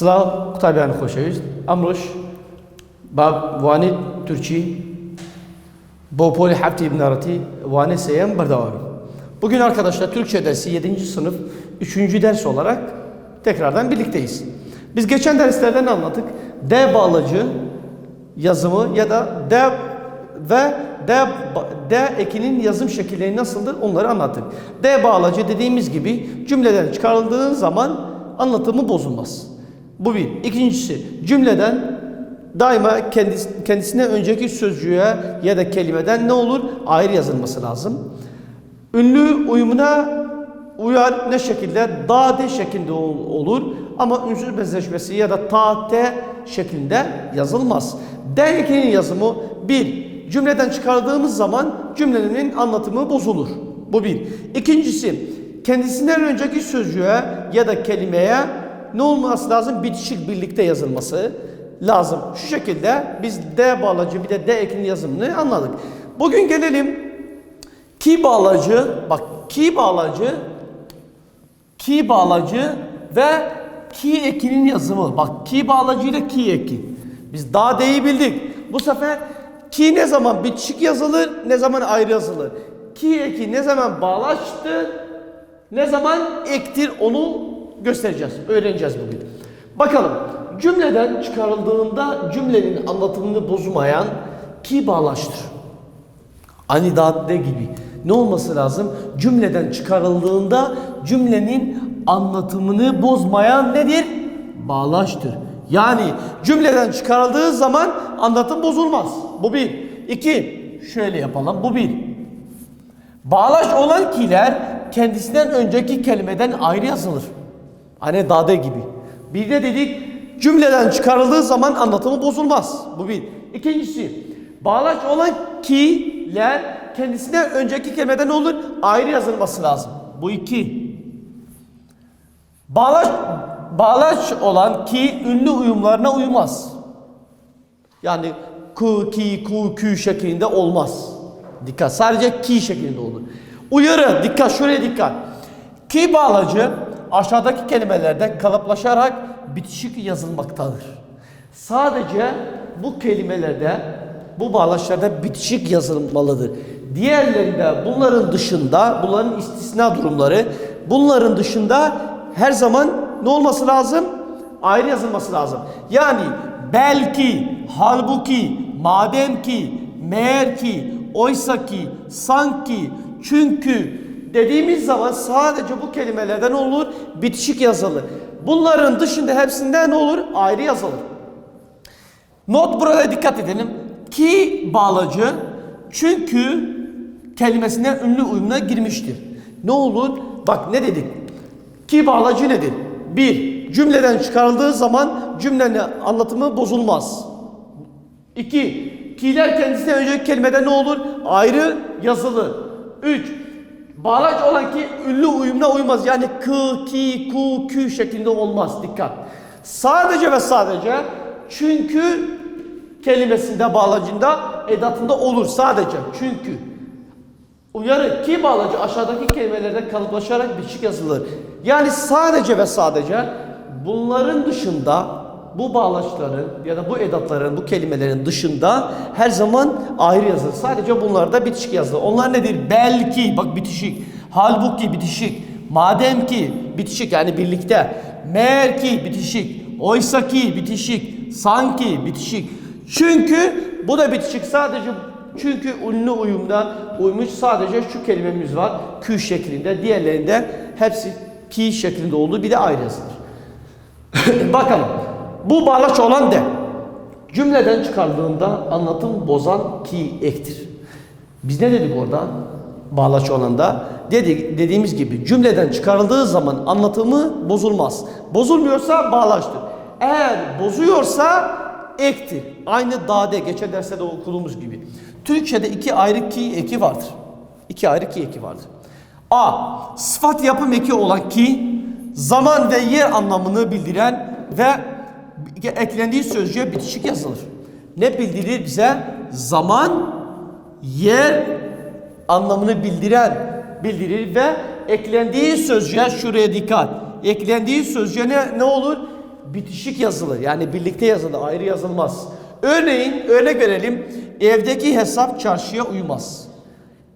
Slav Kutabiyan Khoşevist, Amroş, Bab Vani Türkçi, Bopoli Hafti İbn Arati, Vani Seyem Bardavami. Bugün arkadaşlar Türkçe dersi 7. sınıf 3. ders olarak tekrardan birlikteyiz. Biz geçen derslerden anlattık. D bağlacı yazımı ya da D ekinin yazım şekilleri nasıldır onları anlattık. D bağlacı dediğimiz gibi cümleden çıkarıldığı zaman anlatımı bozulmaz. Bu bir. İkincisi, cümleden daima kendisine önceki sözcüğe ya da kelimeden ne olur? Ayrı yazılması lazım. Ünlü uyumuna uyar ne şekilde? Da de şeklinde olur ama ünsüz benzeşmesi ya da ta te şeklinde yazılmaz. D ekinin yazımı bir. Cümleden çıkardığımız zaman cümlenin anlatımı bozulur. Bu bir. İkincisi, kendisinden önceki sözcüğe ya da kelimeye ne olması lazım? Bitişik birlikte yazılması lazım. Şu şekilde biz D bağlacı bir de D ekinin yazımını anladık. Bugün gelelim ki bağlacı, bak ki bağlacı ve ki ekinin yazımı. Bak ki bağlacı ile ki eki. Biz daha D'yi bildik. Bu sefer ki ne zaman bitişik yazılır, ne zaman ayrı yazılır. Ki eki ne zaman bağlaçtır, ne zaman ektir onu göstereceğiz, öğreneceğiz bugün. Bakalım, cümleden çıkarıldığında cümlenin anlatımını bozmayan ki bağlaçtır. Anidade gibi. Ne olması lazım? Cümleden çıkarıldığında cümlenin anlatımını bozmayan nedir? Bağlaçtır. Yani cümleden çıkarıldığı zaman anlatım bozulmaz. Bu bir. İki, şöyle yapalım. Bu bir. Bağlaç olan ki'ler kendisinden önceki kelimeden ayrı yazılır. Hani dade gibi. Bir de dedik cümleden çıkarıldığı zaman anlatımı bozulmaz. Bu bir. İkincisi, bağlaç olan ki'ler kendisinden önceki kelimeden olur? Ayrı yazılması lazım. Bu iki. Bağlaç olan ki ünlü uyumlarına uymaz. Yani ku, ki, ku, kü şeklinde olmaz. Dikkat. Sadece ki şeklinde olur. Uyarı. Dikkat. Şuraya dikkat. Ki bağlacı aşağıdaki kelimelerde kalıplaşarak bitişik yazılmaktadır. Sadece bu kelimelerde, bu bağlaçlarda bitişik yazılmalıdır. Diğerlerinde bunların dışında, bunların istisna durumları, bunların dışında her zaman ne olması lazım? Ayrı yazılması lazım. Yani belki, halbuki, madem ki, meğer ki, oysa ki, sanki, çünkü dediğimiz zaman sadece bu kelimelerden olur? Bitişik yazılır. Bunların dışında hepsinden ne olur? Ayrı yazılır. Not, burada dikkat edelim. Ki bağlacı çünkü kelimesine ünlü uyumuna girmiştir. Ne olur? Bak ne dedik? Ki bağlacı nedir? Bir, cümleden çıkarıldığı zaman cümlenin anlatımı bozulmaz. İki, ki'ler kendisinden önceki kelimede ne olur? Ayrı yazılır. Üç, bağlaç olan ki ünlü uyumuna uymaz. Yani kı, ki, ku, kü şeklinde olmaz. Dikkat. Sadece ve sadece çünkü kelimesinde, bağlacında, edatında olur. Sadece çünkü. Uyarı ki bağlacı aşağıdaki kelimelerde kalıplaşarak bitişik yazılır. Yani sadece ve sadece bunların dışında, bu bağlaçların ya da bu edatların, bu kelimelerin dışında her zaman ayrı yazılır. Sadece bunlarda bitişik yazılır. Onlar nedir? Belki, bak bitişik. Halbuki bitişik. Madem ki bitişik, yani birlikte. Meğer ki bitişik. Oysa ki bitişik. Sanki bitişik. Çünkü bu da bitişik. Sadece çünkü ünlü uyumda uymuş sadece şu kelimemiz var. Kü şeklinde. Diğerlerinde hepsi ki şeklinde olduğu bir de ayrı yazılır. Bakalım. Bu bağlaç olan de. Cümleden çıkardığında anlatım bozan ki ektir. Biz ne dedik oradan? Bağlaç olan da. Dediğimiz gibi cümleden çıkarıldığı zaman anlatımı bozulmaz. Bozulmuyorsa bağlaçtır. Eğer bozuyorsa ektir. Aynı dade, geçen derste de okuduğumuz gibi. Türkçe'de iki ayrı ki eki vardır. İki ayrı ki eki vardır. A. Sıfat yapım eki olan ki, zaman ve yer anlamını bildiren ve eklendiği sözcüğe bitişik yazılır. Ne bildirir bize? Zaman, yer anlamını bildirir ve eklendiği sözcüğe, şuraya dikkat. Eklendiği sözcüğe ne olur? bitişik yazılır. Yani birlikte yazılır, ayrı yazılmaz. Örneğin örnek verelim. Evdeki hesap çarşıya uymaz.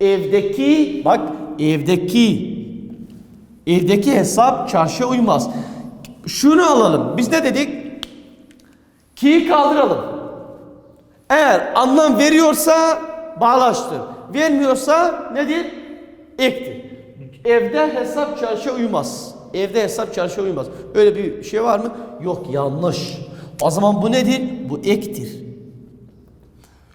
Evdeki, bak evdeki hesap çarşıya uymaz. Şunu alalım. Biz ne dedik? Ki'yi kaldıralım. Eğer anlam veriyorsa bağlaçtır. Vermiyorsa nedir? Ektir. Evde hesap çarşıya uymaz. Evde hesap çarşıya uymaz. Öyle bir şey var mı? Yok, yanlış. O zaman bu nedir? Bu ektir.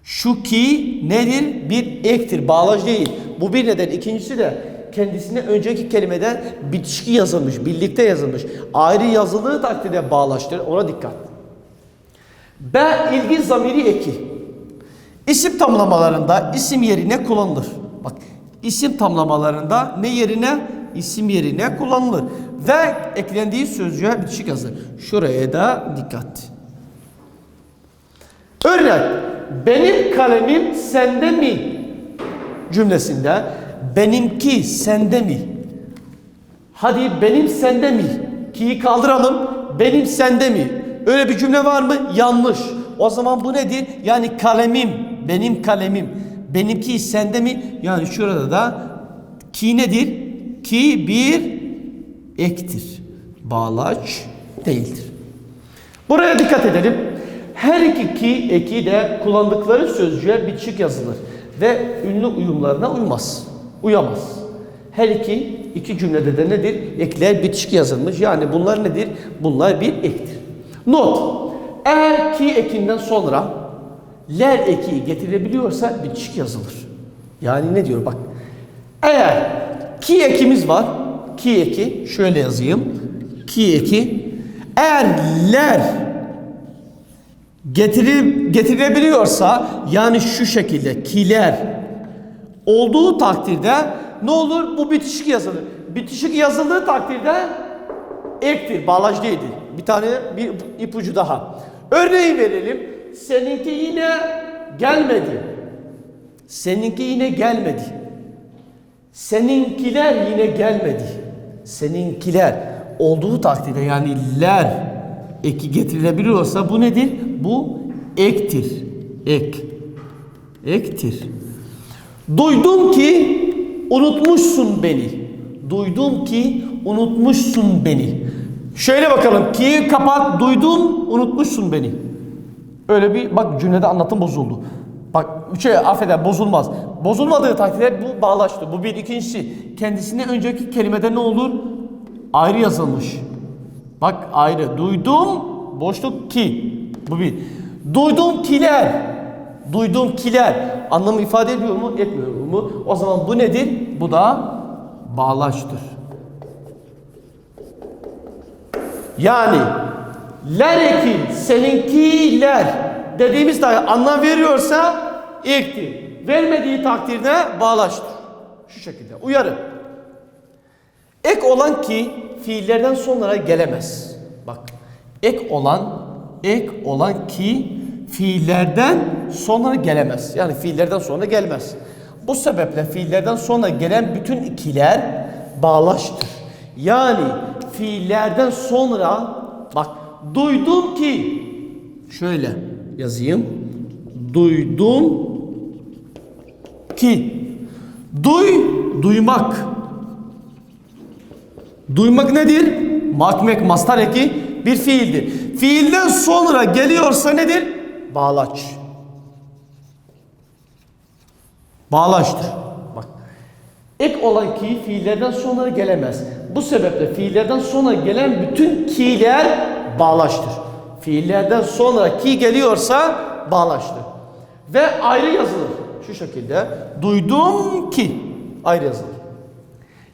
Şu ki nedir? Bir ektir. Bağlaç değil. Bu bir neden. İkincisi de kendisine önceki kelimeden bitişik yazılmış. Birlikte yazılmış. Ayrı yazıldığı takdirde bağlaçtır. Ona dikkat. B. İlgi zamiri eki. İsim tamlamalarında isim yerine kullanılır. Bak, isim tamlamalarında ne yerine? İsim yerine kullanılır. Ve eklendiği sözcüğe bitişik yazılır. Şuraya da dikkat. Örnek. Benim kalemim sende mi? Cümlesinde benimki sende mi? Hadi benim sende mi? Ki'yi kaldıralım. Benim sende mi? Öyle bir cümle var mı? Yanlış. O zaman bu nedir? Yani kalemim, benim kalemim. Benimki sende mi? Yani şurada da ki nedir? Ki bir ektir. Bağlaç değildir. Buraya dikkat edelim. Her iki ki eki de kullandıkları sözcüğe bitişik yazılır. Ve ünlü uyumlarına uyamaz. Her iki cümlede de nedir? Ekler bitişik yazılmış. Yani bunlar nedir? Bunlar bir ektir. Not. Eğer ki ekinden sonra ler eki getirebiliyorsa bitişik yazılır. Yani ne diyor? Bak. Eğer ki ekimiz var. Ki eki. Şöyle yazayım. Ki eki. Eğer ler getirebiliyorsa, yani şu şekilde kiler olduğu takdirde ne olur? Bu bitişik yazılır. Bitişik yazıldığı takdirde ektir. Bağlaç değildir. Bir ipucu daha. Örneği verelim. Seninki yine gelmedi. Seninki yine gelmedi. Seninkiler yine gelmedi. Seninkiler olduğu takdirde, yani ler eki getirilebiliyorsa bu nedir? Bu ektir. Ektir. Duydum ki unutmuşsun beni. Duydum ki unutmuşsun beni. Şöyle bakalım. Ki'yi kapat. Duydum, unutmuşsun beni. Öyle bir bak, cümlede anlatım bozuldu. Bak, affeder, bozulmaz. Bozulmadığı takdirde bu bağlaçtır. Bu bir. İkincisi, kendisine önceki kelimede ne olur? Ayrı yazılmış. Bak, ayrı. Duydum, boşluk ki. Bu bir. Duydum kiler. Duydum kiler. Anlamı ifade ediyor mu? Etmiyor mu? O zaman bu nedir? Bu da bağlaçtır. Yani ler eki, seninkiler dediğimiz anlam veriyorsa ektir. Vermediği takdirde bağlaçtır. Şu şekilde. Uyarı. Ek olan ki fiillerden sonra gelemez. Bak. Ek olan ki fiillerden sonra gelemez. Yani fiillerden sonra gelmez. Bu sebeple fiillerden sonra gelen bütün ikiler bağlaçtır. Yani fiillerden sonra bak, duydum ki, şöyle yazayım. Duydum ki. Duymak. Duymak nedir? Makmek, mastar eki bir fiildir. Fiilden sonra geliyorsa nedir? Bağlaç. Bağlaçtır. Bak. Ek olan ki fiillerden sonra gelemez. Bu sebeple fiillerden sonra gelen bütün ki'ler bağlaçtır. Fiillerden sonra ki geliyorsa bağlaçtır. Ve ayrı yazılır. Şu şekilde. Duydum ki ayrı yazılır.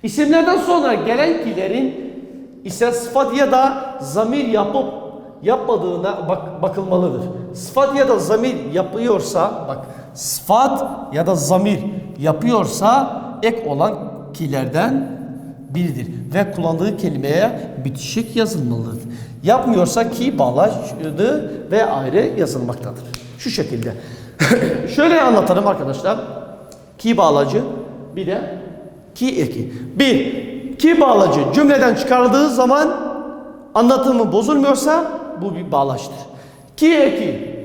İsimlerden sonra gelen ki'lerin ise sıfat ya da zamir yapıp yapmadığına bakılmalıdır. Sıfat ya da zamir yapıyorsa, bak, sıfat ya da zamir yapıyorsa ek olan ki'lerden biridir ve kullandığı kelimeye bitişik yazılmalıdır. Yapmıyorsa ki bağlaçlı ve ayrı yazılmaktadır. Şu şekilde. Şöyle anlatalım arkadaşlar. Ki bağlacı, bir de ki eki. Bir, ki bağlacı cümleden çıkarıldığı zaman anlatımı bozulmuyorsa bu bir bağlaçtır. Ki eki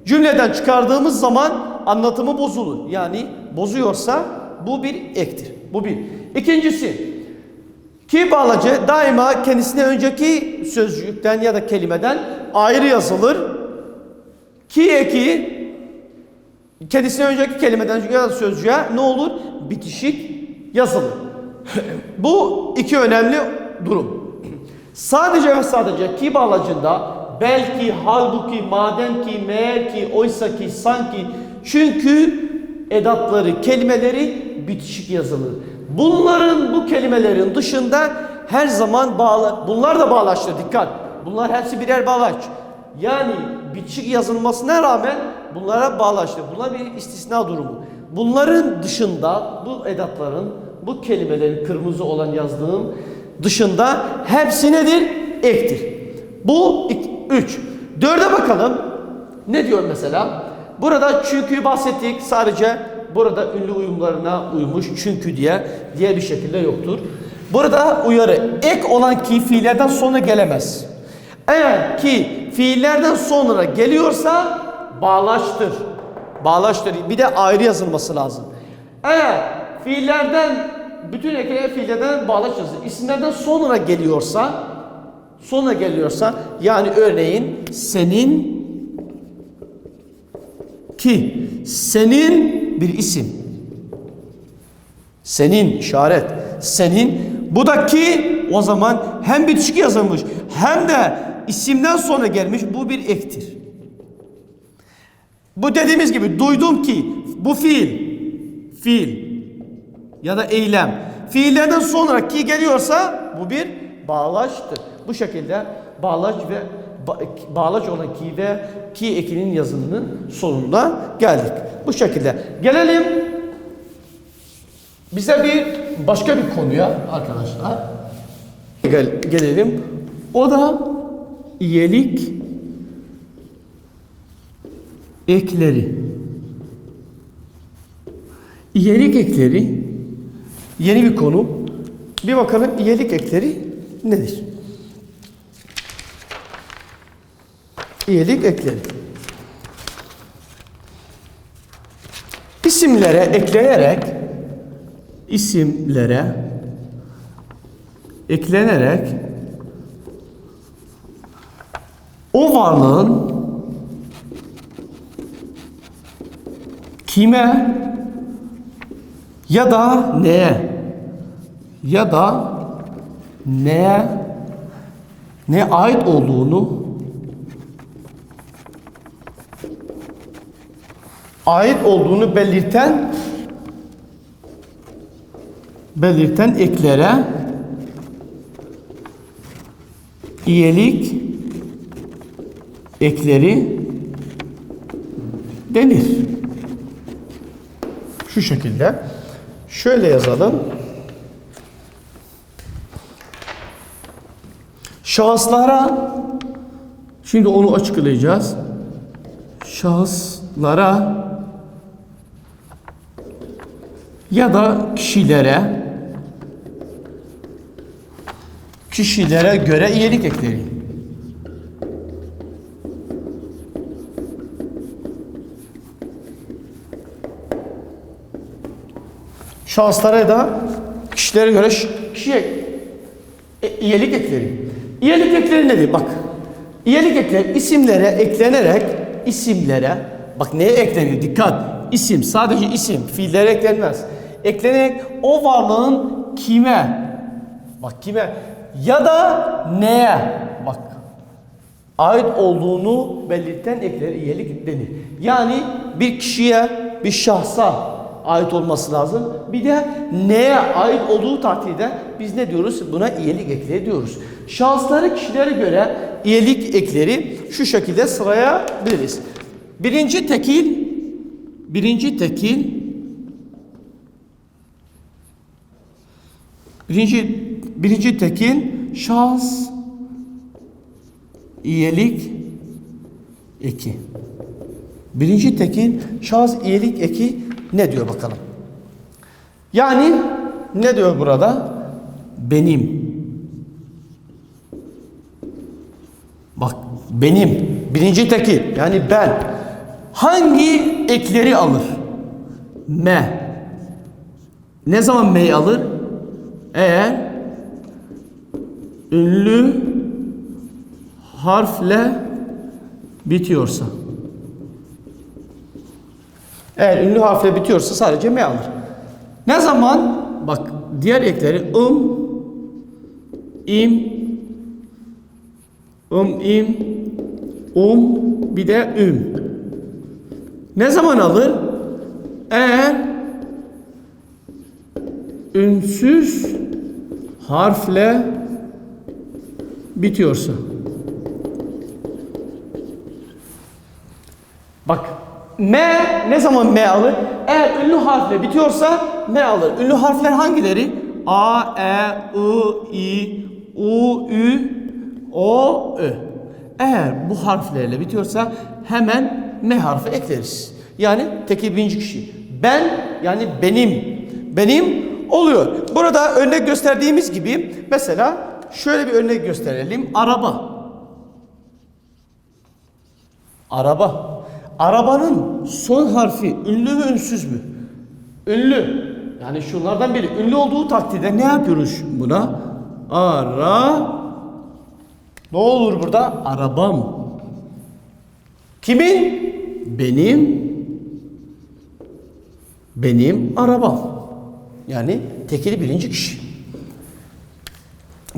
cümleden çıkardığımız zaman anlatımı bozulur. Yani bozuyorsa bu bir ektir. Bu bir. İkincisi, ki bağlacı daima kendisine önceki sözcükten ya da kelimeden ayrı yazılır. Ki eki kendisine önceki kelimeden ya da sözcüğe ne olur? Bitişik yazılır. Bu iki önemli durum. Sadece ve sadece ki bağlacında belki, halbuki, madem ki, meğer ki, oysa ki, sanki, çünkü edatları, kelimeleri bitişik yazılır. Bu kelimelerin dışında her zaman bunlar da bağlaçtır, dikkat. Bunlar hepsi birer bağlaç. Yani bitişik yazılmasına rağmen bunlara bağlaçtır. Bunlar bir istisna durumu. Bunların dışında bu edatların, bu kelimelerin kırmızı olan yazdığım dışında hepsi nedir? Ektir. Bu 3. 4'e bakalım. Ne diyor mesela? Burada çünkü bahsettik. Sadece burada ünlü uyumlarına uymuş çünkü diye diğer bir şekilde yoktur. Burada uyarı ek olan ki fiillerden sonra gelemez. Eğer ki fiillerden sonra geliyorsa bağlaçtır. Bağlaçtır. Bir de ayrı yazılması lazım. Eğer fiillerden bütün ekleyen fiillerden bağlaç yazılır. İsimlerden sonra geliyorsa yani örneğin senin ki senin bir isim. Senin işaret. Senin bu da ki o zaman hem bitişik yazılmış hem de isimden sonra gelmiş bu bir ektir. Bu dediğimiz gibi duydum ki bu fiil ya da eylem. Fiillerden sonra ki geliyorsa bu bir bağlaçtır. Bu şekilde bağlaç olan ki ve ki ekinin yazımının sonunda geldik. Bu şekilde. Gelelim bize başka bir konuya arkadaşlar. Gelelim. O da iyelik ekleri. İyelik ekleri yeni bir konu. Bir bakalım iyelik ekleri nedir? İyelik ekleri. İsimlere eklenerek o varlığın kime ya da neye ait olduğunu belirten eklere iyelik ekleri denir. Şu şekilde. Şöyle yazalım. Şahıslara, şimdi onu açıklayacağız. Şahıslara ya da kişilere göre iyelik ekleri. Şahıslara da kişilere göre iyelik ekleri. İyelik ekleri nedir? Bak. İyelik ekleri isimlere eklenerek bak neye ekleniyor? Dikkat. İsim, sadece isim, fiillere eklenmez. Eklenerek o varlığın kime? Bak kime? Ya da neye? Bak. Ait olduğunu belirten eklere iyelik denir. Yani bir kişiye, bir şahsa ait olması lazım. Bir de neye ait olduğu takdirde biz ne diyoruz? Buna iyelik ekleri diyoruz. Şahısları kişilere göre iyelik ekleri şu şekilde sırayabiliriz. Birinci tekil şahıs iyelik eki. Birinci tekil şahıs iyelik eki ne diyor bakalım? Yani ne diyor burada? Benim Bak benim birinci tekil yani ben hangi ekleri alır? Me. Ne zaman me'yi alır? Eğer ünlü harfle bitiyorsa. Eğer ünlü harfle bitiyorsa sadece me alır. Ne zaman? Bak diğer ekleri im, im, bir de Ne zaman alır? Eğer ünsüz harfle bitiyorsa. Bak me ne zaman me alır? Eğer ünlü harfle bitiyorsa me alır. Ünlü harfler hangileri? A, E, I, I, U, Ü, O, Ö. Eğer bu harflerle bitiyorsa hemen me harfi ekleriz. Yani tekil birinci kişi. Ben yani benim oluyor. Burada örnek gösterdiğimiz gibi mesela şöyle bir örnek gösterelim. Araba. Arabanın son harfi ünlü mü ünsüz mü? Ünlü. Yani şunlardan biri. Ünlü olduğu takdirde ne yapıyoruz buna? Ne olur burada? Arabam. Kimin? Benim arabam. Yani tekili birinci kişi.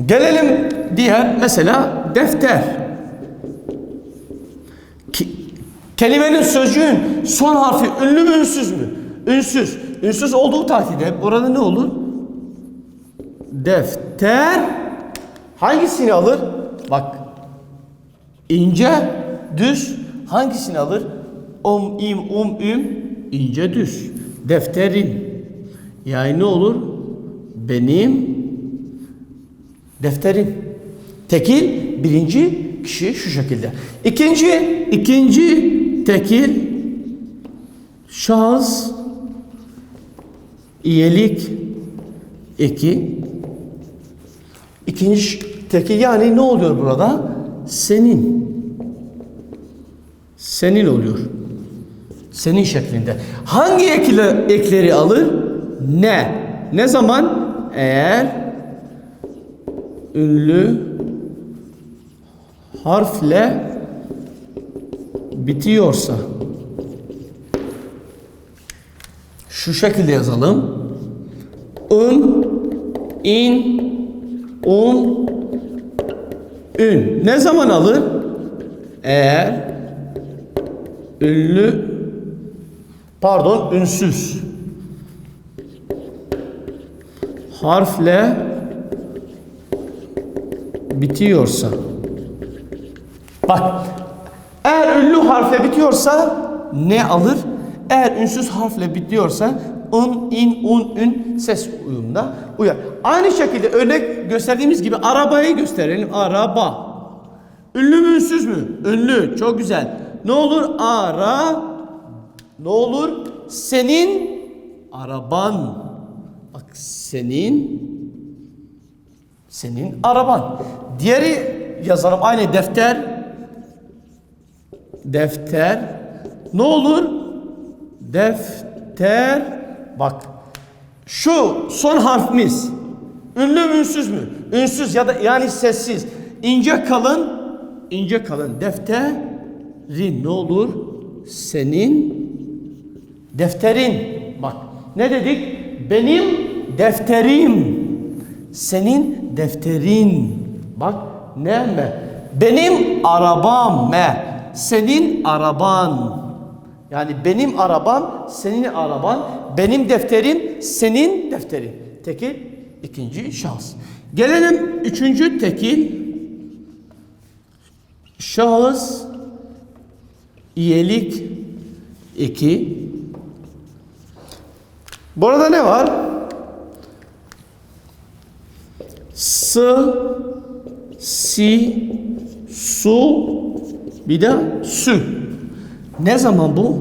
Gelelim diğer mesela defter. Kelimenin sözcüğün son harfi ünlü mü ünsüz mü? Ünsüz. Ünsüz olduğu takdirde burada ne olur? Defter hangisini alır? Bak ince, düz hangisini alır? İm, ince, düz. Defterin. Yani ne olur? Benim defterim. Tekil birinci kişi şu şekilde. İkinci tekil şahıs iyelik eki. İkinci tekil yani ne oluyor burada? Senin oluyor. Senin şeklinde. Hangi ekleri alır? Ne zaman? Eğer ünlü harfle bitiyorsa. Şu şekilde yazalım. In, ün. Ne zaman alır? Eğer ünsüz harfle bitiyorsa. Bak, eğer ünlü harfle bitiyorsa ne alır? Eğer ünsüz harfle bitiyorsa ün ses uyumunda uyar. Aynı şekilde örnek gösterdiğimiz gibi arabayı gösterelim. Araba. Ünlü mü ünsüz mü? Ünlü. Çok güzel. Ne olur? Ne olur? Senin araban. Bak senin araban. Diğeri yazalım. Aynı defter. Ne olur? Defter. Bak. Şu son harfimiz ünlü mü ünsüz mü? Ünsüz ya da yani sessiz. İnce kalın. Defterin ne olur? Senin defterin. Bak ne dedik? Benim defterim. Senin defterin. Bak ne me? Benim arabam me. Senin araban. Yani benim arabam, senin araban. Benim defterim, senin defterin. Tekil ikinci şahıs. Gelelim üçüncü tekil. Şahıs iyelik eki. Burada ne var? Si, su, bir de sü. Ne zaman bu?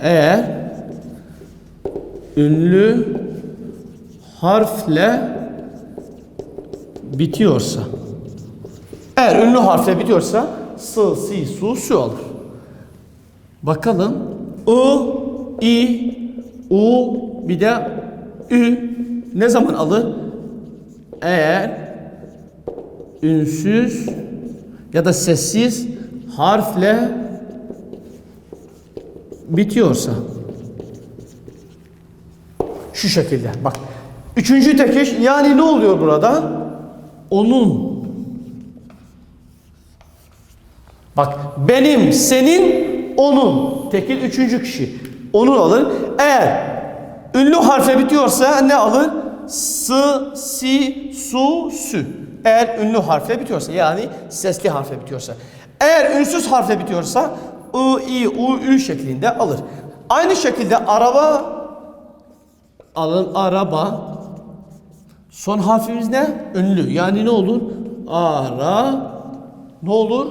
Eğer ünlü harfle bitiyorsa. Eğer ünlü harfle bitiyorsa s, si, su, sü alır. Bakalım. I, i, u, bir de ü ne zaman alır? Eğer ünsüz ya da sessiz harfle bitiyorsa. Şu şekilde. Bak. Üçüncü tekeş yani ne oluyor burada? Onun. Bak benim, senin, onun. Tekil üçüncü kişi. Onun alır. Eğer ünlü harfe bitiyorsa ne alır? S, si, su, sü. Eğer ünlü harfe bitiyorsa yani sesli harfe bitiyorsa. Eğer ünsüz harfe bitiyorsa I, i, u, ü şeklinde alır. Aynı şekilde araba alın araba. Son harfimiz ne? Ünlü. Yani ne olur? Ara. Ne olur?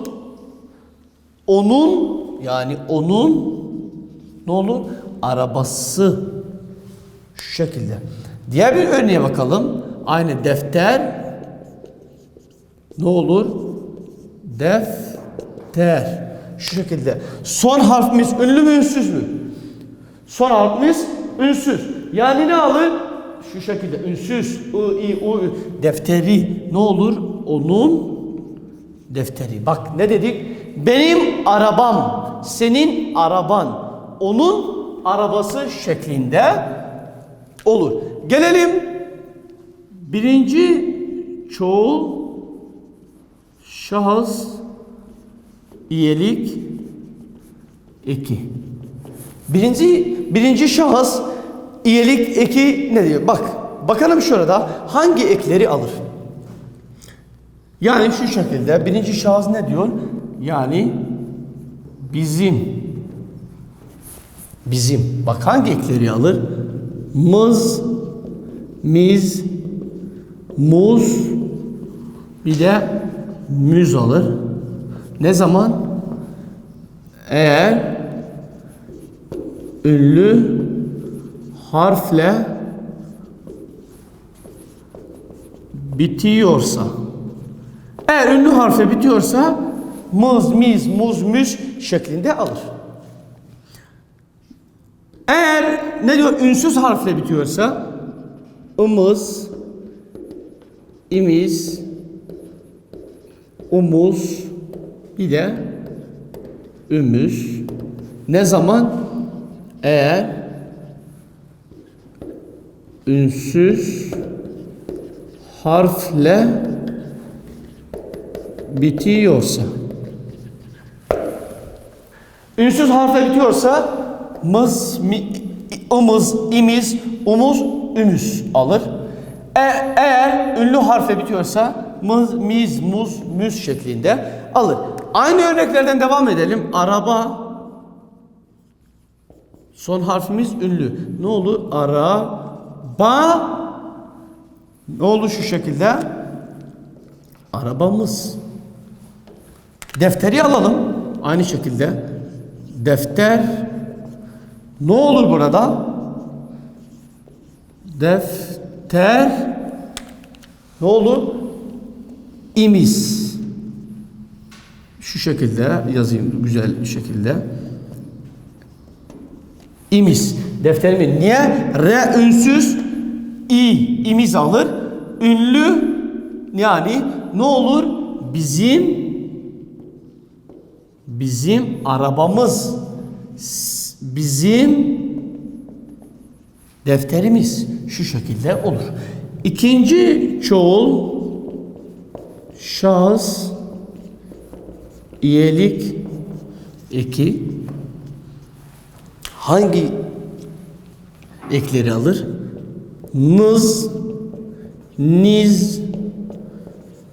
Onun yani onun ne olur? Arabası. Şu şekilde. Diğer bir örneğe bakalım. Aynı defter. Ne olur? Defter. Şu şekilde. Son harfimiz ünlü mü ünsüz mü? Son harfimiz ünsüz. Yani ne alır? Şu şekilde ünsüz. I, i, u, ü. Defteri. Ne olur? Onun defteri. Bak ne dedik? Benim arabam, senin araban, onun arabası şeklinde olur. Gelelim birinci çoğul şahıs iyelik eki. Birinci şahıs iyelik eki ne diyor? Bak bakalım şurada hangi ekleri alır? Yani şu şekilde birinci şahıs ne diyor? Yani bizim. Bizim. Bak hangi ekleri alır? Mız, miz, muz, bir de müz alır. Ne zaman? Eğer ünlü harfle bitiyorsa. Eğer ünlü harfle bitiyorsa mız, miz, muz, müz şeklinde alır. Eğer ne diyor? Ünsüz harfle bitiyorsa ımız, imiz, umuz, bir de ümüz. Ne zaman? Eğer ünsüz harfle bitiyorsa. Ünsüz harfle bitiyorsa mız, ımız, imiz, umuz, ümüz alır. Eğer ünlü harfe bitiyorsa mız, miz, muz, müz şeklinde alır. Aynı örneklerden devam edelim. Araba. Son harfimiz ünlü. Ne olur? Araba. Ne olur şu şekilde? Arabamız. Defteri alalım. Aynı şekilde. Defter. Ne olur burada? Defter. Ne olur? İmiz. Şu şekilde yazayım güzel bir şekilde. İmiz. Defterimi niye? R ünsüz imiz alır. Ünlü yani ne olur? Bizim arabamız. Bizim defterimiz şu şekilde olur. İkinci çoğul şahıs iyelik eki hangi ekleri alır? Nız, niz,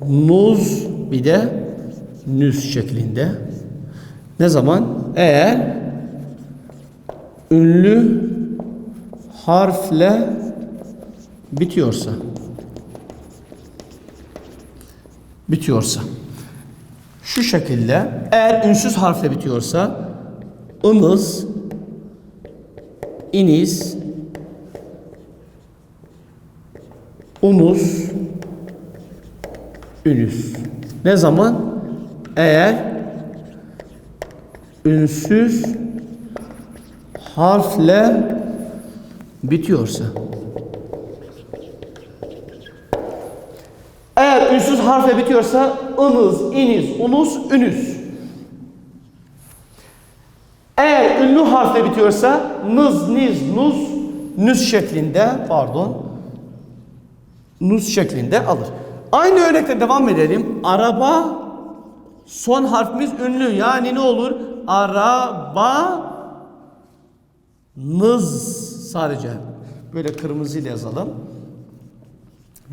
nuz, bir de nüz şeklinde. Ne zaman? Eğer ünlü harfle bitiyorsa. Şu şekilde eğer ünsüz harfle bitiyorsa ımız, iniz, umuz, ünüz. Ne zaman? eğer ünsüz harfle bitiyorsa. Eğer ünsüz harfle bitiyorsa ınız, iniz, unuz, ünüz. Eğer ünlü harfle bitiyorsa nız, niz, nuz, nüz şeklinde, nuz şeklinde alır. Aynı örnekte devam edelim. Araba, son harfimiz ünlü. Yani ne olur? Araba, nız sadece. Böyle kırmızıyla yazalım.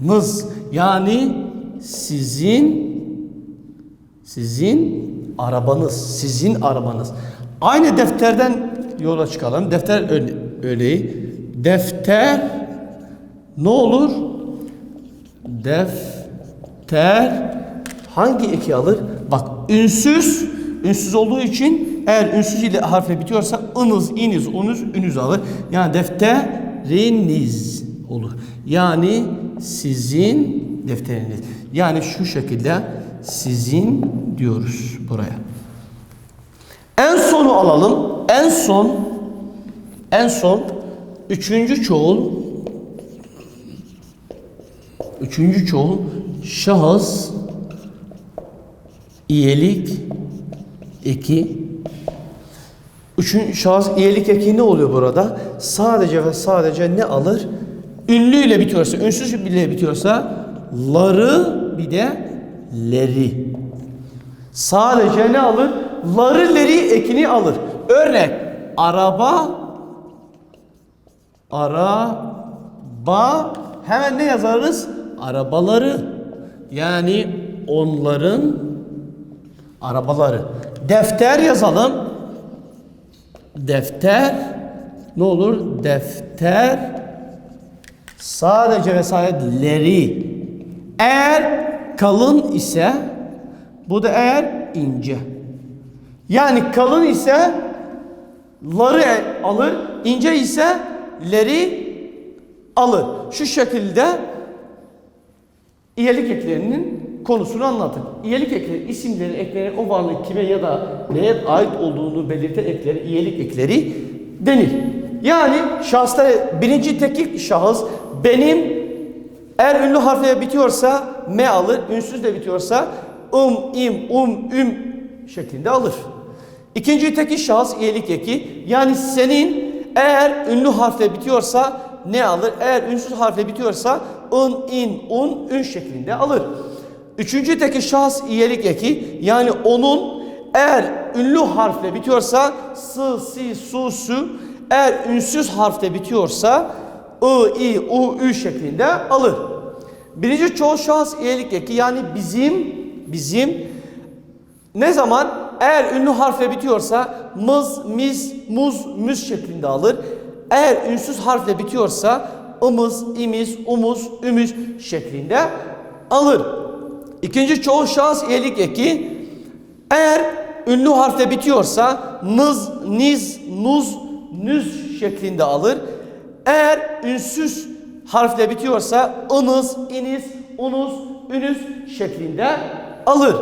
Nız yani sizin arabanız. Aynı defterden yola çıkalım. Defter örneği. Defter ne olur? Defter hangi eki alır? Bak ünsüz olduğu için eğer ünsüz ile harfle bitiyorsa ınız, iniz, unuz, ünüz alır. Yani defteriniz olur. Yani sizin defteriniz. Yani şu şekilde sizin diyoruz buraya. En sonu alalım. En son üçüncü çoğul şahıs iyelik eki. Üçüncü şahıs iyelik eki ne oluyor burada? Sadece ve sadece ne alır? Ünlü ile bitiyorsa, ünsüz ile bitiyorsa ları bir de leri. Sadece ne alır? Ları leri ekini alır. Örnek araba hemen ne yazarız? Arabaları. Yani onların arabaları. Defter yazalım. Defter ne olur? Defter sadece ve sadece leri. Eğer kalın ise bu da eğer ince. Yani kalın ise ları alır, ince ise leri alır. Şu şekilde iyelik eklerinin konusunu anlattık. İyelik ekleri isimleri, ekleri o varlık kime ya da neye ait olduğunu belirten ekleri iyelik ekleri denir. Yani şahıslar birinci tekil şahıs benim eğer ünlü harfle bitiyorsa me alır, ünsüzle bitiyorsa im, üm şeklinde alır. İkinci tekil şahıs iyelik eki. Yani senin eğer ünlü harfle bitiyorsa ne alır? Eğer ünsüz harfle bitiyorsa ün şeklinde alır. Üçüncü tekil şahıs iyelik eki. Yani onun eğer ünlü harfle bitiyorsa si, su. Eğer ünsüz harfle bitiyorsa ü şeklinde alır. Birinci çoğul şahıs iyelik eki. Yani bizim ne zaman eğer ünlü harfle bitiyorsa mız, miz, muz, müz şeklinde alır. Eğer ünsüz harfle bitiyorsa ımız, imiz, umuz, ümüz şeklinde alır. İkinci çoğul şahıs iyelik eki. Eğer ünlü harfle bitiyorsa nız, niz, nuz, nüz şeklinde alır. Eğer ünsüz harfle bitiyorsa ınız, iniz, unuz, ünüz şeklinde alır.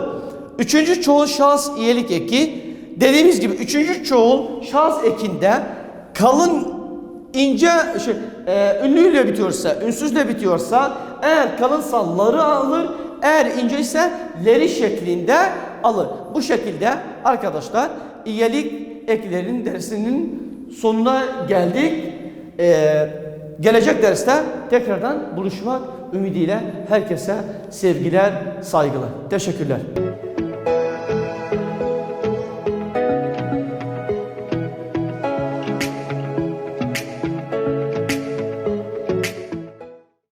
Üçüncü çoğul şahıs iyelik eki. Dediğimiz gibi üçüncü çoğul şahıs ekinde kalın ince ünlüyle bitiyorsa, ünsüzle bitiyorsa eğer kalınsa ları alır, eğer ince ise leri şeklinde alır. Bu şekilde arkadaşlar iyelik eklerinin dersinin sonuna geldik. Gelecek derste tekrardan buluşmak ümidiyle herkese sevgiler, saygılar. Teşekkürler.